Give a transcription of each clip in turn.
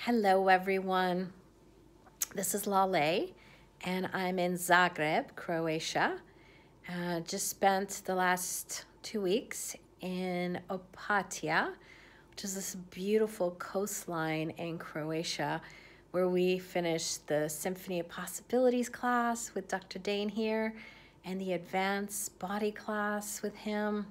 Hello, everyone. This is Laleh, and I'm in Zagreb, Croatia. Just spent the last 2 weeks in Opatija, which is this beautiful coastline in Croatia, where we finished the Symphony of Possibilities class with Dr. Dane here and the advanced body class with him.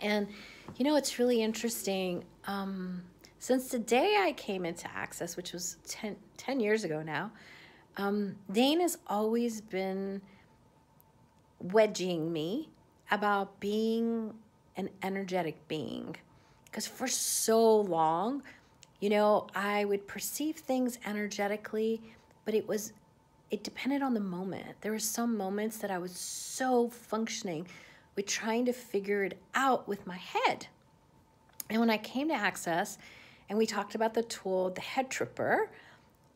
And it's really interesting. Since the day I came into Access, which was 10 years ago now, Dane has always been wedging me about being an energetic being. Because for so long, I would perceive things energetically, but it depended on the moment. There were some moments that I was so functioning with trying to figure it out with my head. And when I came to Access and we talked about the tool, the head tripper,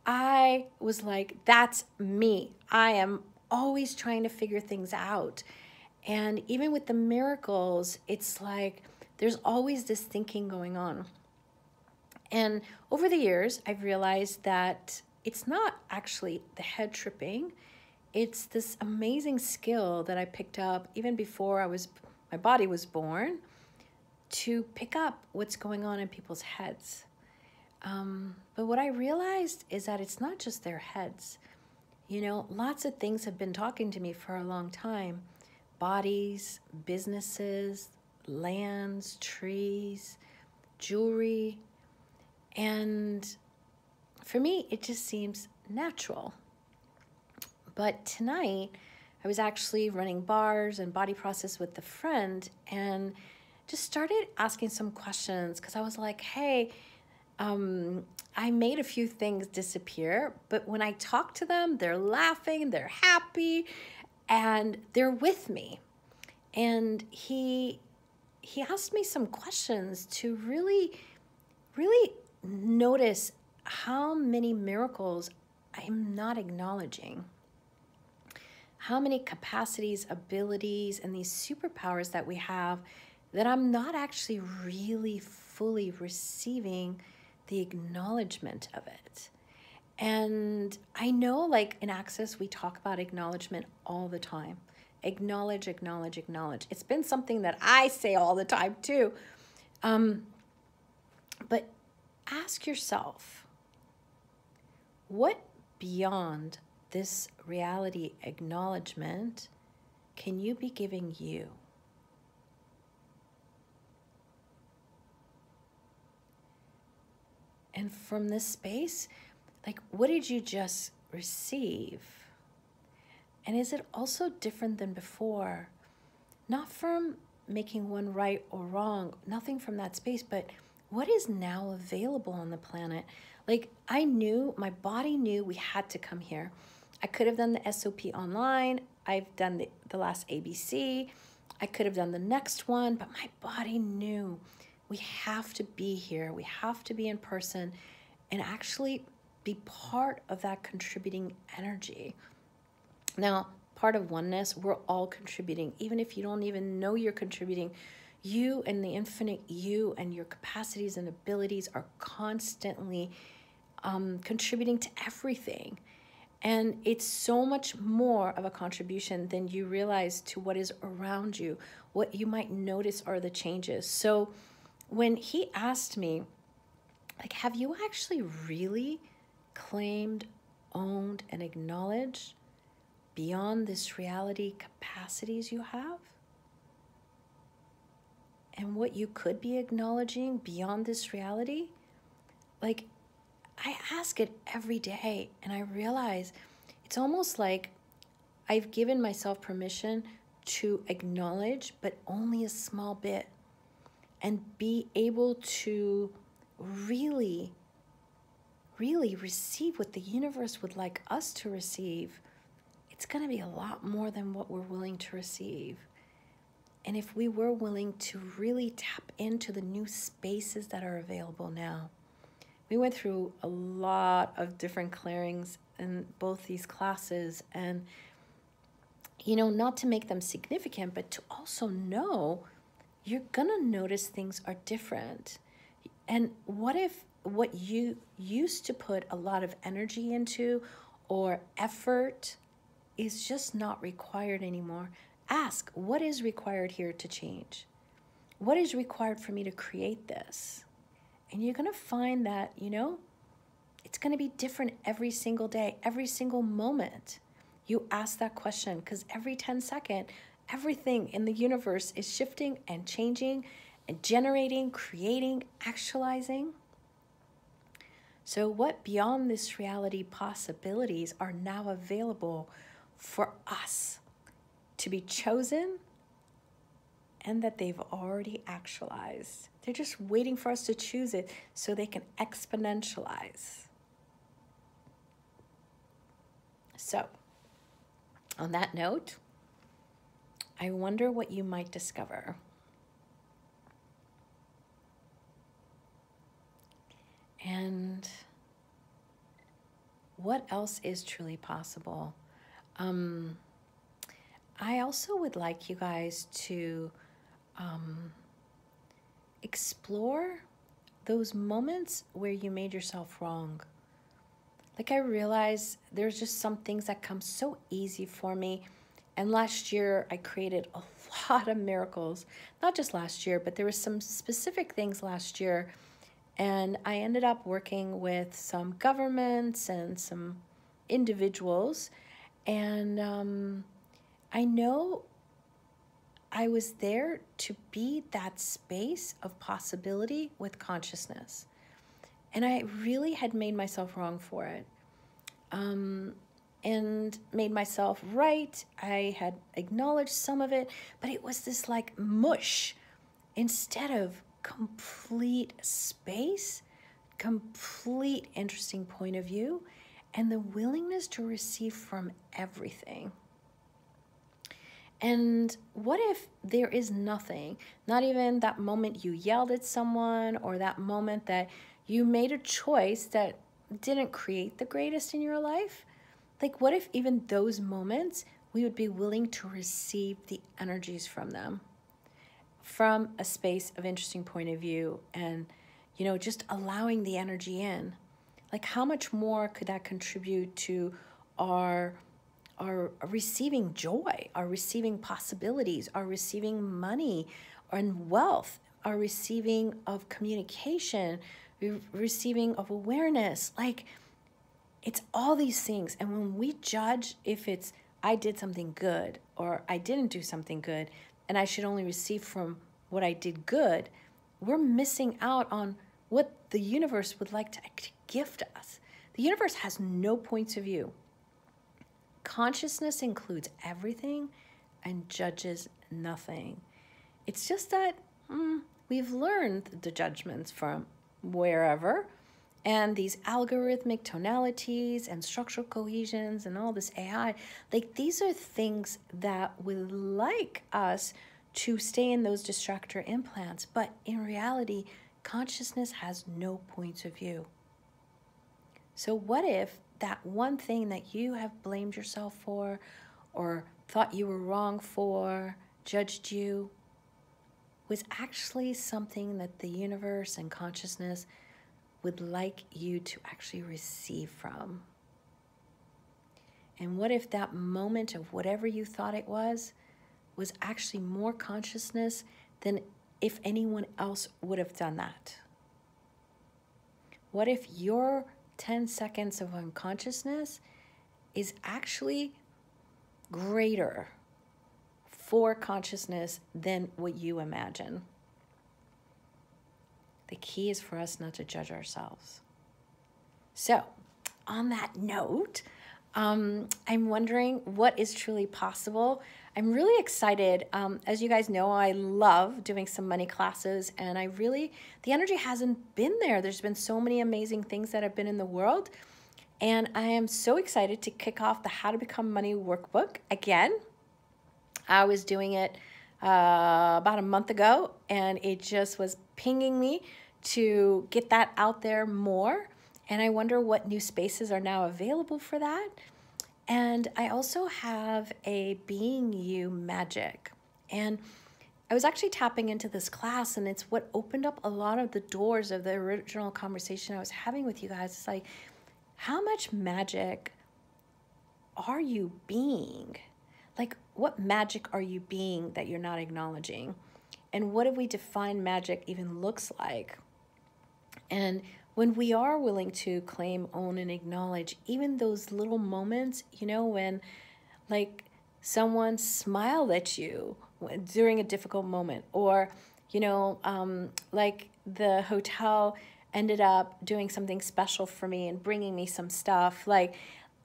I was like, that's me. I am always trying to figure things out. And even with the miracles, it's like there's always this thinking going on. And over the years, I've realized that it's not actually the head tripping. It's this amazing skill that I picked up even before my body was born, to pick up what's going on in people's heads. But what I realized is that it's not just their heads. Lots of things have been talking to me for a long time. Bodies, businesses, lands, trees, jewelry. And for me, it just seems natural. But tonight, I was actually running bars and body process with a friend and just started asking some questions because I was like, hey, I made a few things disappear, but when I talk to them, they're laughing, they're happy, and they're with me. And he asked me some questions to really, really notice how many miracles I'm not acknowledging. How many capacities, abilities, and these superpowers that we have that I'm not actually really fully receiving the acknowledgement of it. And I know, like in Access, we talk about acknowledgement all the time. Acknowledge, acknowledge, acknowledge. It's been something that I say all the time too. But ask yourself, what beyond this reality acknowledgement can you be giving you? And from this space, like, what did you just receive? And is it also different than before? Not from making one right or wrong, nothing from that space, but what is now available on the planet? Like, I knew, my body knew we had to come here. I could have done the SOP online. I've done the last ABC. I could have done the next one, but my body knew we have to be here. We have to be in person and actually be part of that contributing energy. Now, part of oneness, we're all contributing. Even if you don't even know you're contributing, you and the infinite you and your capacities and abilities are constantly contributing to everything. And it's so much more of a contribution than you realize to what is around you. What you might notice are the changes. So when he asked me, like, have you actually really claimed, owned, and acknowledged beyond this reality capacities you have? And what you could be acknowledging beyond this reality? Like, I ask it every day, and I realize it's almost like I've given myself permission to acknowledge, but only a small bit, and be able to really, really receive what the universe would like us to receive. It's going to be a lot more than what we're willing to receive. And if we were willing to really tap into the new spaces that are available now. We went through a lot of different clearings in both these classes, and not to make them significant, but to also know you're gonna notice things are different. And what if what you used to put a lot of energy into or effort is just not required anymore. Ask, what is required here to change? What is required for me to create this? And you're going to find that, it's going to be different every single day, every single moment. You ask that question, because every 10 seconds, everything in the universe is shifting and changing and generating, creating, actualizing. So what beyond this reality possibilities are now available for us to be chosen, and that they've already actualized? They're just waiting for us to choose it so they can exponentialize. So, on that note, I wonder what you might discover. And what else is truly possible? I also would like you guys to explore those moments where you made yourself wrong. Like, I realize there's just some things that come so easy for me. And last year I created a lot of miracles. Not just last year, but there were some specific things last year. And I ended up working with some governments and some individuals. And I know I was there to be that space of possibility with consciousness. And I really had made myself wrong for it. And made myself right. I had acknowledged some of it, but it was this like mush instead of complete space, complete interesting point of view, and the willingness to receive from everything. And what if there is nothing, not even that moment you yelled at someone or that moment that you made a choice that didn't create the greatest in your life? Like, what if even those moments we would be willing to receive the energies from them, from a space of interesting point of view, and, just allowing the energy in? Like, how much more could that contribute to our receiving joy, our receiving possibilities, our receiving money and wealth, our receiving of communication, receiving of awareness? Like, it's all these things. And when we judge if it's, I did something good or I didn't do something good and I should only receive from what I did good, we're missing out on what the universe would like to gift us. The universe has no points of view. Consciousness includes everything and judges nothing. It's just that we've learned the judgments from wherever, and these algorithmic tonalities and structural cohesions and all this AI, like, these are things that would like us to stay in those distractor implants. But in reality, consciousness has no points of view. So what if that one thing that you have blamed yourself for or thought you were wrong for, judged you, was actually something that the universe and consciousness would like you to actually receive from? And what if that moment of whatever you thought it was actually more consciousness than if anyone else would have done that? What if your 10 seconds of unconsciousness is actually greater for consciousness than what you imagine? The key is for us not to judge ourselves. So, on that note, I'm wondering what is truly possible. I'm really excited. As you guys know, I love doing some money classes, and the energy hasn't been there. There's been so many amazing things that have been in the world, and I am so excited to kick off the How to Become Money workbook again. I was doing it about a month ago, and it just was pinging me to get that out there more. And I wonder what new spaces are now available for that. And I also have a Being You Magic. And I was actually tapping into this class, and it's what opened up a lot of the doors of the original conversation I was having with you guys. It's like, how much magic are you being? Like, what magic are you being that you're not acknowledging? And what have we defined magic even looks like? And when we are willing to claim, own, and acknowledge even those little moments, you know, when like someone smiled at you during a difficult moment, or, you know, like the hotel ended up doing something special for me and bringing me some stuff, like,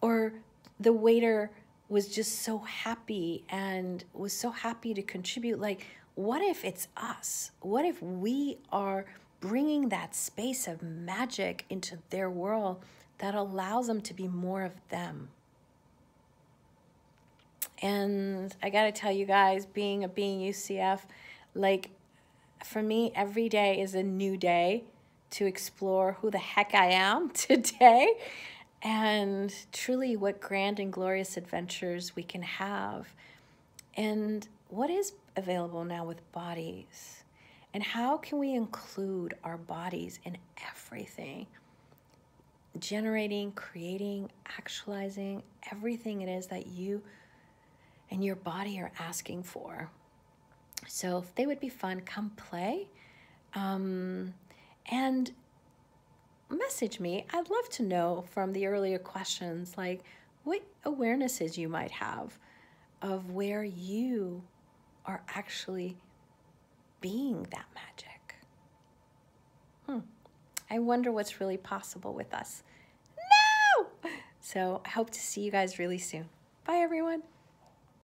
or the waiter was just so happy and was so happy to contribute. Like, what if it's us? What if we are bringing that space of magic into their world that allows them to be more of them? And I gotta tell you guys, being UCF, like, for me, every day is a new day to explore who the heck I am today, and truly what grand and glorious adventures we can have, and what is available now with bodies, and how can we include our bodies in everything, generating, creating, actualizing everything it is that you and your body are asking for. So if they would be fun, come play. And message me. I'd love to know from the earlier questions, like, what awarenesses you might have of where you are actually being that magic. I wonder what's really possible with us. No! So I hope to see you guys really soon. Bye, everyone.